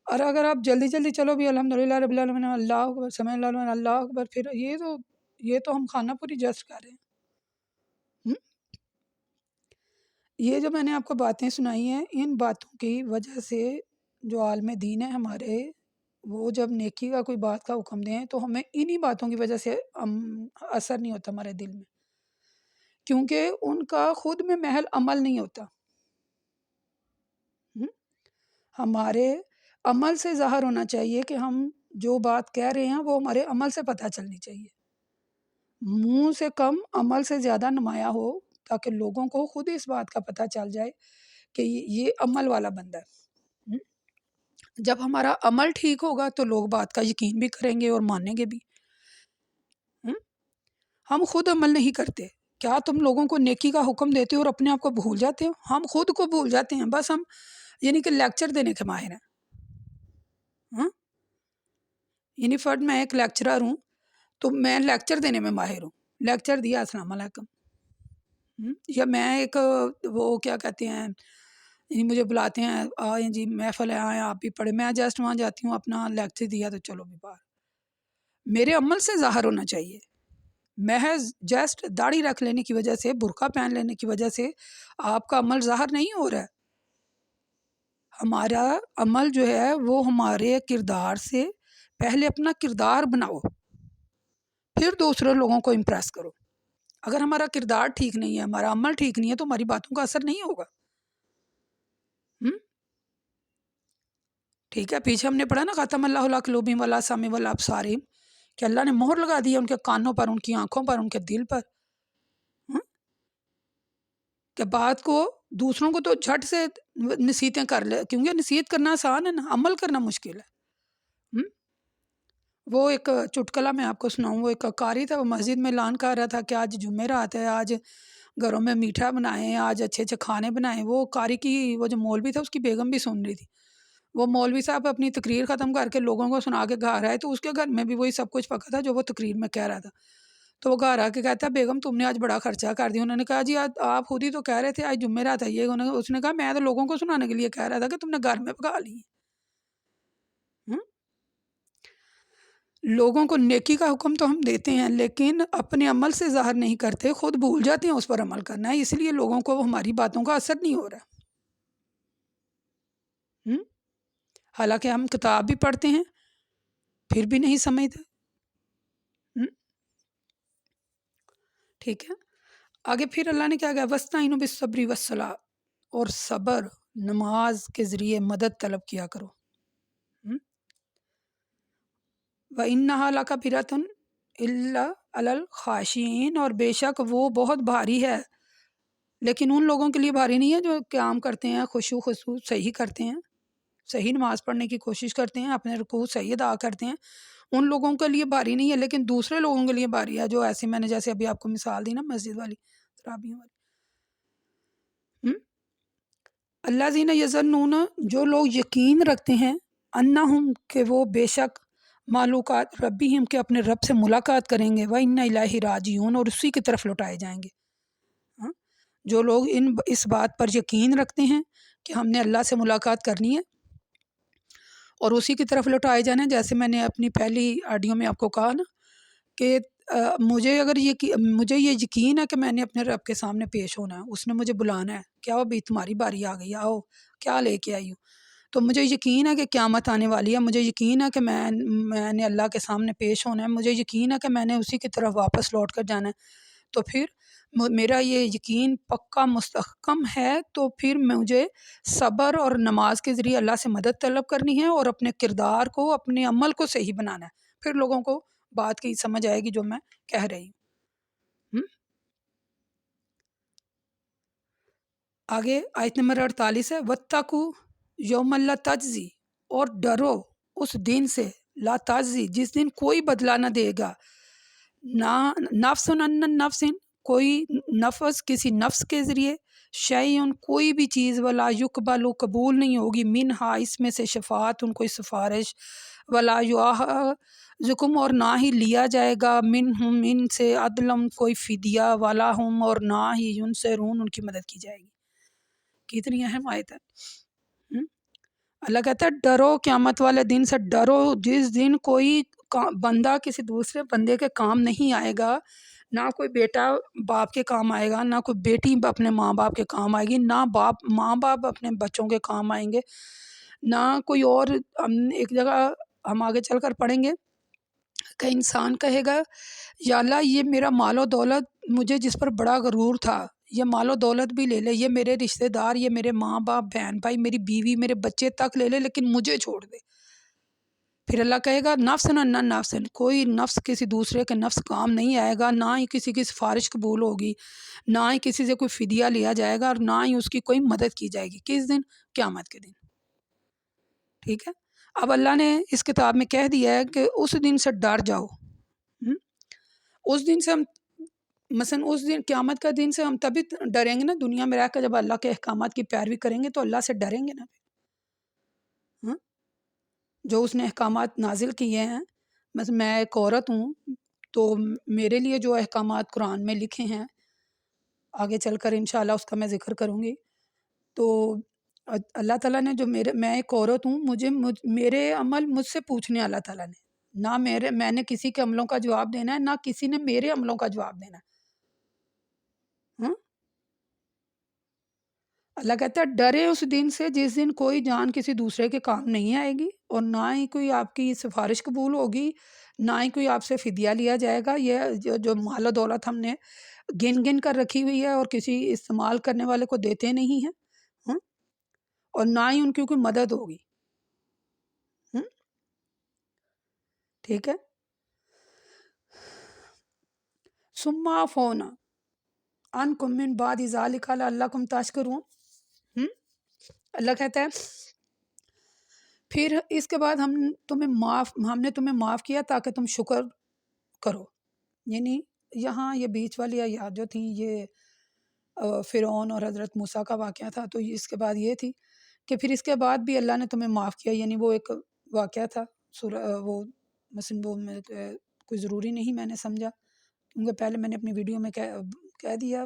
اور اگر آپ جلدی جلدی چلو بھی الحمدللہ رب العالمین اللہ اکبر سمع اللہ لمن اللہ اکبر، پھر یہ تو ہم خانہ پوری جسٹ کر رہے ہیں۔ یہ جو میں نے آپ کو باتیں سنائی ہیں، ان باتوں کی وجہ سے جو عالم دین ہے ہمارے، وہ جب نیکی کا کوئی بات کا حکم دیں تو ہمیں انہی باتوں کی وجہ سے اثر نہیں ہوتا ہمارے دل میں، کیونکہ ان کا خود میں محض عمل نہیں ہوتا، ہمارے عمل سے ظاہر ہونا چاہیے کہ ہم جو بات کہہ رہے ہیں وہ ہمارے عمل سے پتہ چلنی چاہیے، منہ سے کم عمل سے زیادہ نمایاں ہو، تاکہ لوگوں کو خود اس بات کا پتہ چل جائے کہ یہ عمل والا بندہ ہے۔ جب ہمارا عمل ٹھیک ہوگا تو لوگ بات کا یقین بھی کریں گے اور مانیں گے بھی۔ ہم خود عمل نہیں کرتے، کیا تم لوگوں کو نیکی کا حکم دیتے ہو اور اپنے آپ کو بھول جاتے ہو؟ ہم خود کو بھول جاتے ہیں، بس ہم یعنی کہ لیکچر دینے کے ماہر ہیں، یعنی فرد میں ایک لیکچرر ہوں تو میں لیکچر دینے میں ماہر ہوں، لیکچر دیا السلام علیکم، یا میں ایک وہ کیا کہتے ہیں، یعنی مجھے بلاتے ہیں آئیں جی محفل ہے آئیں آپ بھی پڑھیں، میں جسٹ وہاں جاتی ہوں اپنا لیکچر دیا تو چلو بھی باہر، میرے عمل سے ظاہر ہونا چاہیے، محض جسٹ داڑھی رکھ لینے کی وجہ سے، برقع پہن لینے کی وجہ سے آپ کا عمل ظاہر نہیں ہو رہا ہے، ہمارا عمل جو ہے وہ ہمارے کردار سے، پہلے اپنا کردار بناؤ پھر دوسرے لوگوں کو امپریس کرو، اگر ہمارا کردار ٹھیک نہیں ہے، ہمارا عمل ٹھیک نہیں ہے تو ہماری باتوں کا اثر نہیں ہوگا۔ ٹھیک ہے، پیچھے ہم نے پڑھا نا ختم اللہ علی قلوبہم وعلی سمعہم وعلی ابصارہم، کہ اللہ نے مہر لگا دی ہے ان کے کانوں پر، ان کی آنکھوں پر، ان کے دل پر، کہ بات کو دوسروں کو تو جھٹ سے نصیحتیں کر لے، کیونکہ نصیحت کرنا آسان ہے نا، عمل کرنا مشکل ہے۔ وہ ایک چٹکلا میں آپ کو سناؤں، وہ ایک قاری تھا، وہ مسجد میں اعلان کر رہا تھا کہ آج جمعرات ہے، آج گھروں میں میٹھا بنائیں، آج اچھے اچھے کھانے بنائیں۔ وہ قاری کی وہ جو مولوی تھا اس کی بیگم بھی سن رہی تھی، وہ مولوی صاحب اپنی تقریر ختم کر کے لوگوں کو سنا کے گھر آئے تو اس کے گھر میں بھی وہی سب کچھ پکا تھا جو وہ تقریر میں کہہ رہا تھا، تو وہ گھر آ کے کہتا ہے بیگم تم نے آج بڑا خرچہ کر دیا۔ انہوں نے کہا جی آج آپ خود ہی تو کہہ رہے تھے آج جمعرات ہے، یہ اس نے کہا میں تو لوگوں کو سنانے کے لیے کہہ رہا تھا کہ تم نے گھر میں پکا لی۔ لوگوں کو نیکی کا حکم تو ہم دیتے ہیں لیکن اپنے عمل سے ظاہر نہیں کرتے، خود بھول جاتے ہیں اس پر عمل کرنا ہے، اس لیے لوگوں کو ہماری باتوں کا اثر نہیں ہو رہا۔ حالانکہ ہم کتاب بھی پڑھتے ہیں پھر بھی نہیں سمجھتے۔ ٹھیک ہے، آگے پھر اللہ نے کیا کہا، وَاسْتَعِینُوا بِالصَّبْرِ وَالصَّلَاةِ، اور صبر نماز کے ذریعے مدد طلب کیا کرو۔ وَإِنَّهَا لَكَبِیرَةٌ إِلَّا عَلَى الْخَاشِعِینَ، اور بے شک وہ بہت بھاری ہے لیکن ان لوگوں کے لیے بھاری نہیں ہے جو قیام کرتے ہیں، خشوع خضوع صحیح کرتے ہیں، صحیح نماز پڑھنے کی کوشش کرتے ہیں، اپنے رکوع صحیح ادا کرتے ہیں، ان لوگوں کے لیے بھاری نہیں ہے، لیکن دوسرے لوگوں کے لیے بھاری ہے جو ایسے میں نے جیسے ابھی آپ کو مثال دی نا مسجد والی ترابیوں والی۔ الذین یظنون، جو لوگ یقین رکھتے ہیں، انہم، کہ وہ بے شک، معلوقات ربہم، کہ اپنے رب سے ملاقات کریں گے، وَإِنَّ إِلَیہِ راجعون، اور اسی کی طرف لوٹائے جائیں گے۔ جو لوگ اس بات پر یقین رکھتے ہیں کہ ہم نے اللہ سے ملاقات کرنی ہے اور اسی کی طرف لوٹائے جانا ہے، جیسے میں نے اپنی پہلی آڈیو میں آپ کو کہا نا کہ مجھے یہ یقین ہے کہ میں نے اپنے رب کے سامنے پیش ہونا ہے، اس نے مجھے بلانا ہے، کیا ابھی تمہاری باری آ گئی، آؤ کیا لے کے آئی ہو، تو مجھے یقین ہے کہ قیامت آنے والی ہے، مجھے یقین ہے کہ میں نے اللہ کے سامنے پیش ہونا ہے، مجھے یقین ہے کہ میں نے اسی کی طرف واپس لوٹ کر جانا ہے، تو پھر میرا یہ یقین پکا مستحکم ہے، تو پھر مجھے صبر اور نماز کے ذریعے اللہ سے مدد طلب کرنی ہے اور اپنے کردار کو، اپنے عمل کو صحیح بنانا ہے، پھر لوگوں کو بات کی سمجھ آئے گی جو میں کہہ رہی ہوں۔ آگے آیت نمبر 48 ہے، وَاتَّقُوا یَوْمًا لَا تَجْزِی، اور ڈرو اس دن سے لا تجزی جس دن کوئی بدلہ نہ دے گا، نہ نفس عن نفس کوئی نفس کسی نفس کے ذریعے، شیئن کوئی بھی چیز، ولا یقبل قبول نہیں ہوگی، منہا اس میں سے شفاعت کوئی سفارش، ولا یحزکم اور نہ ہی لیا جائے گا، منہم ان سے عدلم کوئی فدیہ، ولا ہم اور نہ ہی ینصرون ان کی مدد کی جائے گی۔ کتنی اہم آیت ہے۔ اللہ کہتا ہے ڈرو قیامت والے دن سے، ڈرو جس دن کوئی بندہ کسی دوسرے بندے کے کام نہیں آئے گا، نہ کوئی بیٹا باپ کے کام آئے گا، نہ کوئی بیٹی اپنے ماں باپ کے کام آئے گی، نہ ماں باپ اپنے بچوں کے کام آئیں گے، نہ کوئی اور۔ ایک جگہ ہم آگے چل کر پڑھیں گے کہ انسان کہے گا یا اللہ یہ میرا مال و دولت مجھے جس پر بڑا غرور تھا، یہ مال و دولت بھی لے لے، یہ میرے رشتہ دار، یہ میرے ماں باپ بہن بھائی میری بیوی میرے بچے تک لے لے، لیکن مجھے چھوڑ دے۔ پھر اللہ کہے گا نفس نہ نفس، کوئی نفس کسی دوسرے کے نفس کام نہیں آئے گا، نہ ہی کسی کی سفارش قبول ہوگی، نہ ہی کسی سے کوئی فدیہ لیا جائے گا، اور نہ ہی اس کی کوئی مدد کی جائے گی۔ کس دن؟ قیامت کے دن۔ ٹھیک ہے، اب اللہ نے اس کتاب میں کہہ دیا ہے کہ اس دن سے ڈر جاؤ۔ اس دن سے ہم مثلا اس دن قیامت کا دن سے ہم تبھی ڈریں گے نا، دنیا میں رہ کر جب اللہ کے احکامات کی پیروی کریں گے تو اللہ سے ڈریں گے نا۔ جو اس نے احکامات نازل کیے ہیں، مثلا میں ایک عورت ہوں تو میرے لیے جو احکامات قرآن میں لکھے ہیں، آگے چل کر انشاءاللہ اس کا میں ذکر کروں گی، تو اللہ تعالیٰ نے جو میں ایک عورت ہوں، میرے عمل مجھ سے پوچھنے اللہ تعالیٰ نے، نہ میں نے کسی کے عملوں کا جواب دینا ہے، نہ کسی نے میرے عملوں کا جواب دینا ہے۔ اللہ کہتا ہے ڈرے اس دن سے جس دن کوئی جان کسی دوسرے کے کام نہیں آئے گی، اور نہ ہی کوئی آپ کی سفارش قبول ہوگی، نہ ہی کوئی آپ سے فدیہ لیا جائے گا۔ یہ جو مال و دولت ہم نے گن گن کر رکھی ہوئی ہے اور کسی استعمال کرنے والے کو دیتے نہیں ہیں، اور نہ ہی ان کی کوئی مدد ہوگی۔ ٹھیک ہے، ثم عفونا عنکم من بعد ذلک لعلکم تشکرون۔ اللہ کہتا ہے پھر اس کے بعد ہم نے تمہیں معاف کیا تاکہ تم شکر کرو۔ یعنی یہاں یہ بیچ والی آیات جو تھیں یہ فرعون اور حضرت موسیٰ کا واقعہ تھا، تو اس کے بعد یہ تھی کہ پھر اس کے بعد بھی اللہ نے تمہیں معاف کیا، یعنی وہ ایک واقعہ تھا۔ وہ مثلا وہ کوئی ضروری نہیں میں نے سمجھا، کیونکہ پہلے میں نے اپنی ویڈیو میں کہہ دیا،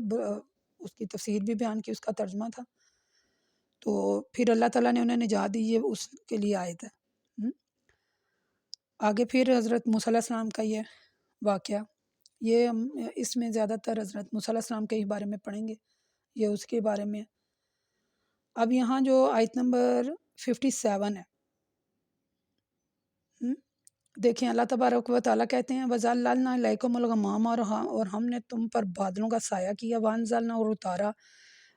اس کی تفسیر بھی بیان کی، اس کا ترجمہ تھا، تو پھر اللہ تعالیٰ نے انہیں نجات دی، یہ اس کے لیے آیت ہے۔ آگے پھر حضرت موسیٰ علیہ السلام کا یہ واقعہ، یہ ہم اس میں زیادہ تر حضرت موسیٰ علیہ السلام کے ہی بارے میں پڑھیں گے، یہ اس کے بارے میں۔ اب یہاں جو آیت نمبر 57 ہے، دیکھیں اللہ تبارک و تعالیٰ کہتے ہیں وَظَلَّلْنَا عَلَيْكُمُ الْغَمَامَ، اور ہم نے تم پر بادلوں کا سایہ کیا، وَأَنزَلْنَا اور اتارا،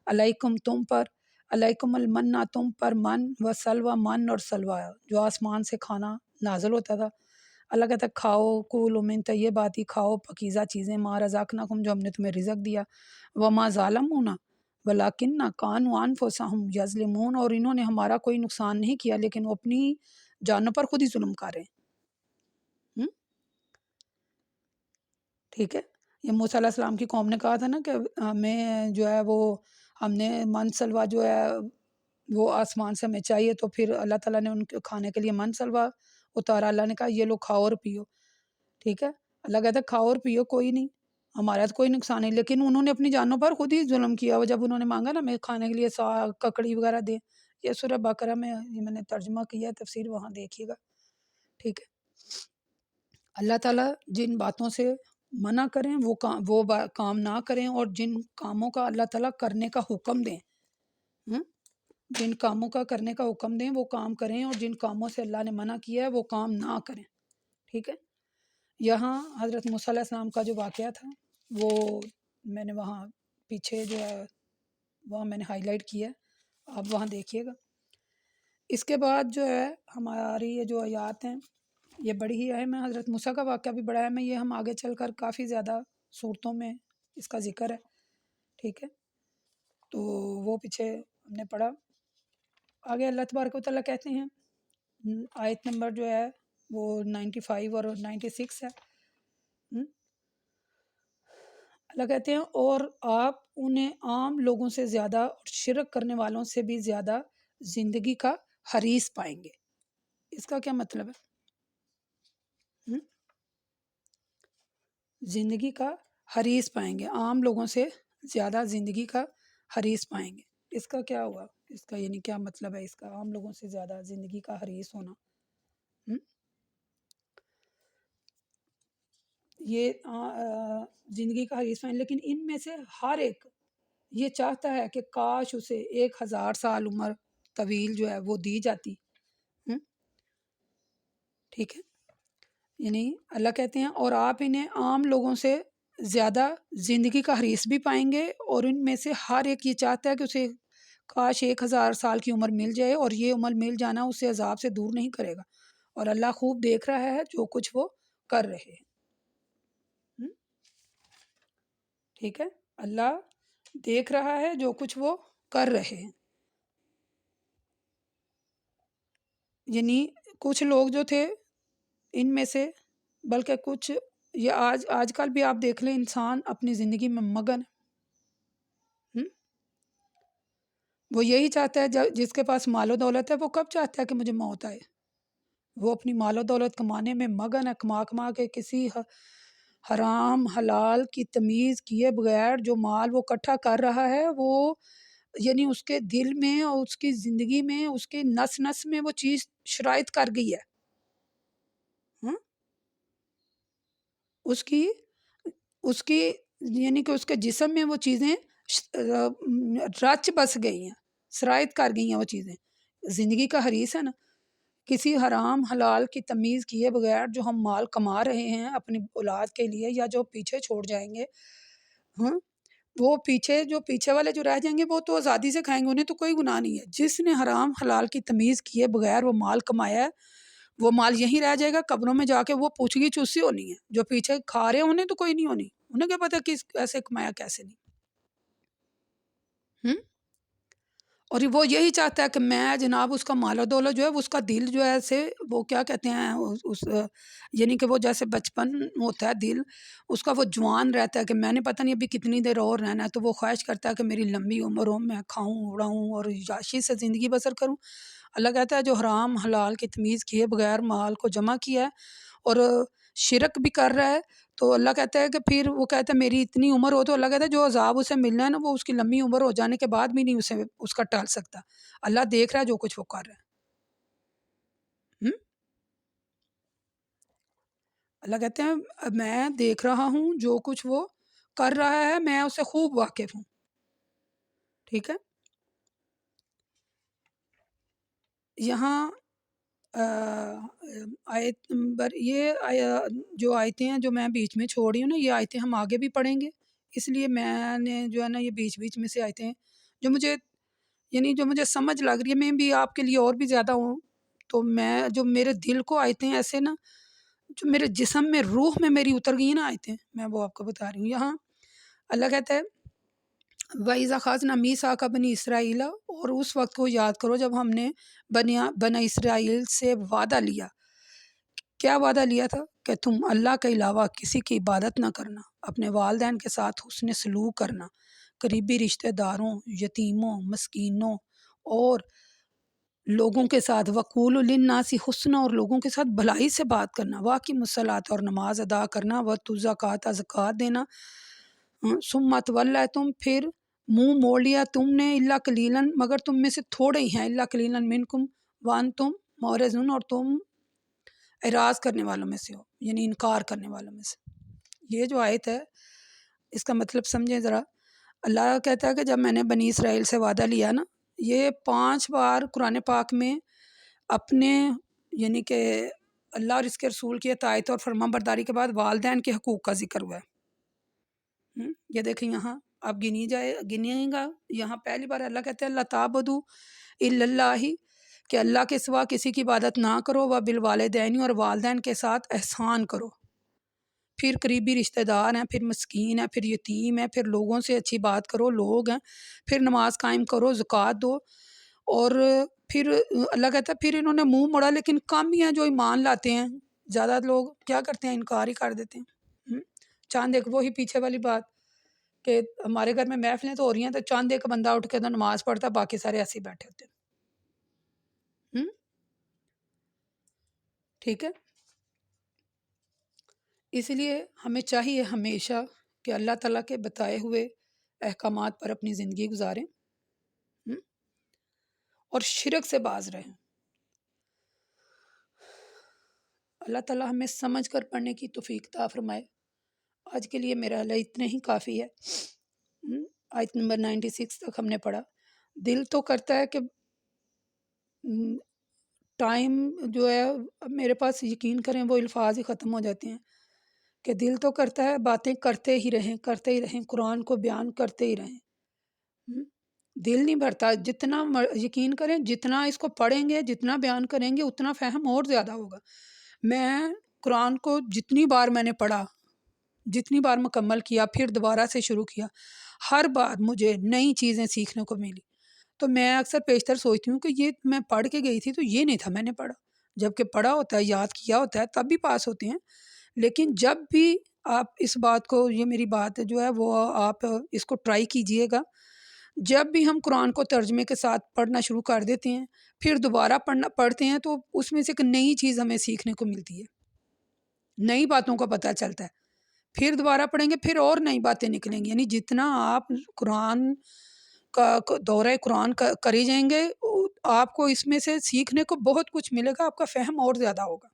علیکم تم پر، علیکم المنّا تم پر من، وسلوى من اور سلوہ جو آسمان سے کھانا نازل ہوتا تھا۔ اللہ کہتا ہے کھاؤ، کولوا من طیبات، کھاؤ پاکیزہ چیزیں، ما رزقناکم جو ہم نے تمہیں رزق دیا، وما ظالمونا ولکن کانوا انفسہم یظلمون، اور انہوں نے ہمارا کوئی نقصان نہیں کیا لیکن وہ اپنی جانوں پر خود ہی ظلم کر رہے ہیں۔ ٹھیک ہے، یہ موسیٰ علیہ السلام کی قوم نے کہا تھا نا کہ ہمیں جو ہے وہ ہم نے من سلوا جو ہے وہ آسمان سے ہمیں چاہیے، تو پھر اللہ تعالیٰ نے ان کے کھانے کے لیے من سلوا اتارا۔ اللہ نے کہا یہ لوگ کھاؤ اور پیو۔ ٹھیک ہے، اللہ کہتا ہے کھاؤ اور پیو، کوئی نہیں، ہمارا تو کوئی نقصان نہیں، لیکن انہوں نے اپنی جانوں پر خود ہی ظلم کیا، اور جب انہوں نے مانگا نا ہمیں کھانے کے لیے ساگ ککڑی وغیرہ دیں، یہ سورہ بقرہ میں یہ میں نے ترجمہ کیا ہے، تفسیر وہاں دیکھیے گا۔ ٹھیک ہے، اللہ تعالیٰ جن باتوں سے منع کریں وہ کام نہ کریں، اور جن کاموں کا اللہ تعالیٰ کرنے کا حکم دیں، جن کاموں کا کرنے کا حکم دیں وہ کام کریں، اور جن کاموں سے اللہ نے منع کیا ہے وہ کام نہ کریں۔ ٹھیک ہے، یہاں حضرت موسیٰ علیہ السلام کا جو واقعہ تھا وہ میں نے وہاں پیچھے جو ہے وہاں میں نے ہائی لائٹ کیا ہے، آپ وہاں دیکھیے گا۔ اس کے بعد جو ہے ہماری یہ جو آیات ہیں یہ بڑی ہی اہم ہے، حضرت موسیٰ کا واقعہ بھی بڑا اہم ہے، یہ ہم آگے چل کر کافی زیادہ صورتوں میں اس کا ذکر ہے۔ ٹھیک ہے، تو وہ پیچھے ہم نے پڑھا۔ آگے اللہ تبارک و تعالیٰ کہتے ہیں آیت نمبر جو ہے وہ 95 اور 96 ہے۔ اللہ کہتے ہیں اور آپ انہیں عام لوگوں سے زیادہ اور شرک کرنے والوں سے بھی زیادہ زندگی کا حریص پائیں گے۔ اس کا کیا مطلب ہے؟ زندگی کا حریص پائیں گے، عام لوگوں سے زیادہ زندگی کا حریص پائیں گے۔ اس کا کیا ہوا؟ اس کا یعنی کیا مطلب ہے اس کا، عام لوگوں سے زیادہ زندگی کا حریص ہونا؟ یہ زندگی کا حریص پائیں، لیکن ان میں سے ہر ایک یہ چاہتا ہے کہ کاش اسے 1000 سال عمر طویل جو ہے وہ دی جاتی۔ ٹھیک ہے، یعنی اللہ کہتے ہیں اور آپ انہیں عام لوگوں سے زیادہ زندگی کا حریص بھی پائیں گے، اور ان میں سے ہر ایک یہ چاہتا ہے کہ اسے کاش 1000 سال کی عمر مل جائے، اور یہ عمر مل جانا اسے عذاب سے دور نہیں کرے گا، اور اللہ خوب دیکھ رہا ہے جو کچھ وہ کر رہے ہیں۔ ٹھیک ہے، اللہ دیکھ رہا ہے جو کچھ وہ کر رہے ہیں۔ یعنی کچھ لوگ جو تھے ان میں سے، بلکہ کچھ یہ آج کل بھی آپ دیکھ لیں، انسان اپنی زندگی میں مگن ہے۔ وہ یہی چاہتا ہے، جس کے پاس مال و دولت ہے وہ کب چاہتا ہے کہ مجھے موت آئے؟ وہ اپنی مال و دولت کمانے میں مگن ہے، کما کے کسی حرام حلال کی تمیز کیے بغیر جو مال وہ اکٹھا کر رہا ہے، وہ یعنی اس کے دل میں اور اس کی زندگی میں، اس کے نس نس میں وہ چیز شرائط کر گئی ہے۔ اس کی یعنی کہ اس کے جسم میں وہ چیزیں رچ بس گئی ہیں، شرائط کر گئی ہیں وہ چیزیں۔ زندگی کا حریص ہے نا، کسی حرام حلال کی تمیز کیے بغیر جو ہم مال کما رہے ہیں اپنی اولاد کے لیے، یا جو پیچھے چھوڑ جائیں گے، وہ پیچھے والے جو رہ جائیں گے وہ تو آزادی سے کھائیں گے، انہیں تو کوئی گناہ نہیں ہے۔ جس نے حرام حلال کی تمیز کیے بغیر وہ مال کمایا ہے، وہ مال یہیں رہ جائے گا، قبروں میں جا کے وہ پوچھ گی چوسی ہونی ہے۔ جو پیچھے کھا رہے ہیں انہیں تو کوئی نہیں ہونی، انہیں کیا پتا کہ ایسے کمایا کیسے نہیں۔ اور وہ یہی چاہتا ہے کہ میں جناب اس کا مال و دولت جو ہے، اس کا دل جو ہے سے وہ کیا کہتے ہیں یعنی کہ وہ جیسے بچپن ہوتا ہے دل اس کا، وہ جوان رہتا ہے کہ میں نے پتہ نہیں ابھی کتنی دیر اور رہنا ہے، تو وہ خواہش کرتا ہے کہ میری لمبی عمر ہو، میں کھاؤں اڑاؤں اور یاشی سے زندگی بسر کروں۔ اللہ کہتا ہے جو حرام حلال کی تمیز کیے بغیر مال کو جمع کیا ہے اور شرک بھی کر رہا ہے، تو اللہ کہتا ہے کہ پھر وہ کہتا ہے میری اتنی عمر ہو، تو اللہ کہتا ہے جو عذاب اسے ملنا ہے نا، وہ اس کی لمبی عمر ہو جانے کے بعد بھی نہیں اس کا ٹال سکتا۔ اللہ دیکھ رہا ہے جو کچھ وہ کر رہا ہے۔ اللہ کہتے ہیں میں دیکھ رہا ہوں جو کچھ وہ کر رہا ہے، میں اسے خوب واقف ہوں۔ ٹھیک ہے، یہاں آیت نمبر جو آیتیں ہیں جو میں بیچ میں چھوڑ رہی ہوں نا، یہ آیتیں ہم آگے بھی پڑھیں گے، اس لیے میں نے جو ہے نا یہ بیچ میں سے آیتیں جو مجھے سمجھ لگ رہی ہے، میں بھی آپ کے لیے اور بھی زیادہ ہوں، تو میں جو میرے دل کو آیتیں ایسے نا جو میرے جسم میں روح میں میری اتر گئی نا آیتیں، میں وہ آپ کو بتا رہی ہوں۔ یہاں اللہ کہتا ہے وَإِذَا أَخَذْنَا مِيثَاقَ بَنِي إِسْرَائِيلَ، اور اس وقت کو یاد کرو جب ہم نے بنی اسرائیل سے وعدہ لیا۔ کیا وعدہ لیا تھا؟ کہ تم اللہ کے علاوہ کسی کی عبادت نہ کرنا، اپنے والدین کے ساتھ حسن سلوک کرنا، قریبی رشتہ داروں، یتیموں، مسکینوں اور لوگوں کے ساتھ وقول للناس حسنا، اور لوگوں کے ساتھ بھلائی سے بات کرنا، واقیم الصلاۃ، اور نماز ادا کرنا، وَتُزَکَاۃ، زکوٰۃ دینا، ثم تولیتم، پھر منہ موڑ لیا تم نے، الا قلیلا، مگر تم میں سے تھوڑے ہی ہیں، الا قلیلا منکم وانتم معرضون، اور تم اعراض کرنے والوں میں سے ہو، یعنی انکار کرنے والوں میں سے۔ یہ جو آیت ہے اس کا مطلب سمجھیں ذرا۔ اللہ کہتا ہے کہ جب میں نے بنی اسرائیل سے وعدہ لیا نا، یہ 5 بار قرآن پاک میں اپنے یعنی کہ اللہ اور اس کے رسول کی اطاعت اور فرمان برداری کے بعد والدین کے حقوق کا ذکر ہوا ہے۔ یہ دیکھیں یہاں آپ گنیے گا، یہاں پہلی بار اللہ کہتے ہیں اللہ تعبدوا الا اللہ، کہ اللہ کے سوا کسی کی عبادت نہ کرو، وبالوالدین، اور والدین کے ساتھ احسان کرو، پھر قریبی رشتہ دار ہیں، پھر مسکین ہے، پھر یتیم ہے، پھر لوگوں سے اچھی بات کرو، لوگ ہیں، پھر نماز قائم کرو، زکوٰۃ دو، اور پھر اللہ کہتا ہے پھر انہوں نے منہ موڑا، لیکن کم ہی ہیں جو ایمان لاتے ہیں، زیادہ لوگ کیا کرتے ہیں، انکار ہی کر دیتے ہیں۔ چاند ایک وہی پیچھے والی بات کہ ہمارے گھر میں محفلیں تو ہو رہی ہیں تو چاند ایک بندہ اٹھ کے تو نماز پڑھتا ہے، باقی سارے ایسے ہی بیٹھے ہوتے ہیں۔ ٹھیک ہے، اس لیے ہمیں چاہیے ہمیشہ کہ اللہ تعالیٰ کے بتائے ہوئے احکامات پر اپنی زندگی گزاریں اور شرک سے باز رہیں۔ اللہ تعالیٰ ہمیں سمجھ کر پڑھنے کی توفیق عطا فرمائے۔ آج کے لیے میرا حلقہ اتنے ہی کافی ہے۔ آیت نمبر 96 تک ہم نے پڑھا۔ دل تو کرتا ہے کہ ٹائم جو ہے میرے پاس، یقین کریں وہ الفاظ ہی ختم ہو جاتے ہیں کہ دل تو کرتا ہے باتیں کرتے ہی رہیں، قرآن کو بیان کرتے ہی رہیں، دل نہیں بھرتا۔ جتنا یقین کریں جتنا اس کو پڑھیں گے، جتنا بیان کریں گے، اتنا فہم اور زیادہ ہوگا۔ میں قرآن کو جتنی بار میں نے پڑھا، جتنی بار مکمل کیا، پھر دوبارہ سے شروع کیا، ہر بار مجھے نئی چیزیں سیکھنے کو ملی۔ تو میں اکثر پیشتر سوچتی ہوں کہ یہ میں پڑھ کے گئی تھی تو یہ نہیں تھا میں نے پڑھا، جبکہ پڑھا ہوتا ہے، یاد کیا ہوتا ہے، تب بھی پاس ہوتے ہیں۔ لیکن جب بھی آپ اس بات کو، یہ میری بات جو ہے وہ آپ اس کو ٹرائی کیجئے گا، جب بھی ہم قرآن کو ترجمے کے ساتھ پڑھنا شروع کر دیتے ہیں، پھر دوبارہ پڑھتے ہیں تو اس میں سے ایک نئی چیز ہمیں سیکھنے کو ملتی ہے، نئی باتوں کا پتہ چلتا ہے۔ پھر دوبارہ پڑھیں گے، پھر اور نئی باتیں نکلیں گی۔ یعنی جتنا آپ قرآن کا دورہ قرآن کرے جائیں گے، آپ کو اس میں سے سیکھنے کو بہت کچھ ملے گا، آپ کا فہم اور زیادہ ہوگا۔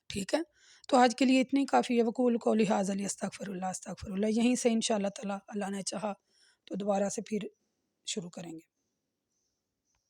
ٹھیک ہے، تو آج کے لیے اتنی کافی ہے۔ وقول قولی ھذا استغفر اللہ، استغفر اللہ۔ یہیں سے انشاءاللہ تعالی اللہ نے چاہا تو دوبارہ سے پھر شروع کریں گے۔